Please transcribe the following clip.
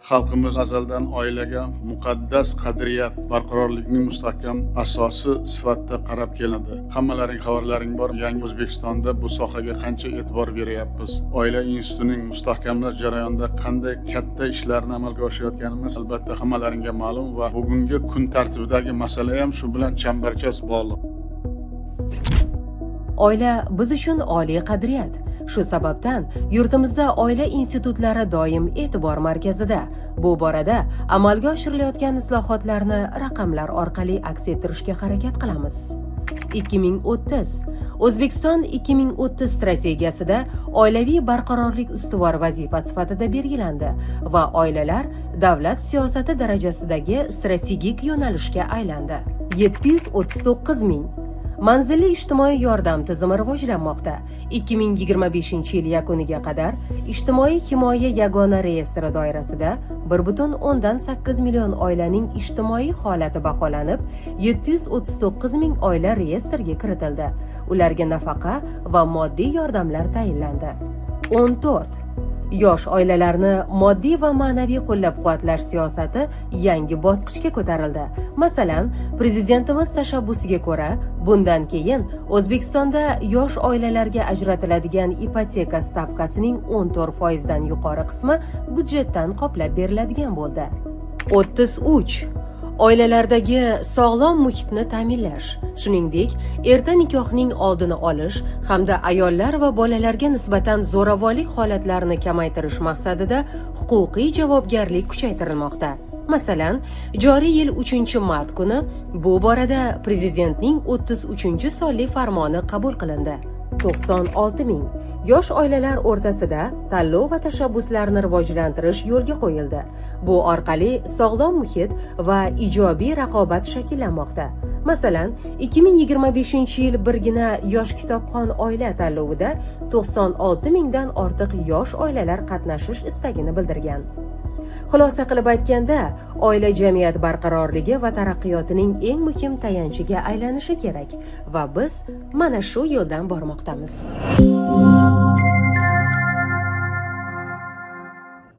Xalqimiz azaldan oilaga muqaddas qadriyat, barqarorlikning mustahkam asosi sifatida qarab keladi. Hammalaring xabarlaring bor, yangi O'zbekistonda bu sohaga qancha e'tibor beryapmiz. Oila institutining mustahkamlash jarayonida qanday katta ishlarni amalga oshirayotganimiz albatta hammalaringga ma'lum va bugungi kun tartibidagi masala ham shu bilan chambarchas bog'liq. Oila biz uchun oliy qadriyat. Shu sababdan yurtimizda oila institutlari doim e'tibor markazida. Bu borada amalga oshirilayotgan islohotlarni raqamlar orqali aks ettirishga harakat qilamiz. 2030 O'zbekiston 2030 strategiyasida oilaviy barqarorlik ustuvor vazifa sifatida belgilandi va oilalar davlat siyosati darajasidagi strategik yo'nalishga aylandi. 739 ming manzilli ijtimoiy yordam tizimi rivojlanmoqda. 2025-yil yakuniga qadar ijtimoiy himoya yagona reyestri doirasida 1,8 million oilaning ijtimoiy holati baholanib, 739 ming oila reyestrga kiritildi. Ularga nafaqa va moddiy yordamlar tayinlandi. 14. Yosh oilalarni moddiy va ma'naviy qo'llab-quvvatlash siyosati yangi bosqichga ko'tarildi. Masalan, prezidentimiz tashabbusiga ko'ra, bundan keyin O'zbekistonda yosh oilalarga ajratiladigan ipoteka stavkasining 14% dan yuqori qismi byudjetdan qoplab beriladigan bo'ldi. 33. Oilalardagi sog'lom muhitni ta'minlash, shuningdek, erta nikohning oldini olish hamda ayollar va bolalarga nisbatan zo'ravonlik holatlarini kamaytirish maqsadida huquqiy javobgarlik kuchaytirilmoqda. Masalan, joriy yil 3-mart kuni bu borada prezidentning 33-sonli farmoni qabul qilindi. 96 ming yosh oilalar o'rtasida tanlov va tashabbuslarni rivojlantirish yo'lga qo'yildi. Bu orqali sog'lom muhit va ijobiy raqobat shakllanmoqda. Masalan, 2025-yil birgina yosh kitobxon oila tanlovida 96 mingdan ortiq yosh oilalar qatnashish istagini bildirgan. Xulosa qilib aytganda, oila jamiyat barqarorligi va taraqqiyotining eng muhim tayanchiga aylanishi kerak va biz mana shu yo'ldan bormoqdamiz.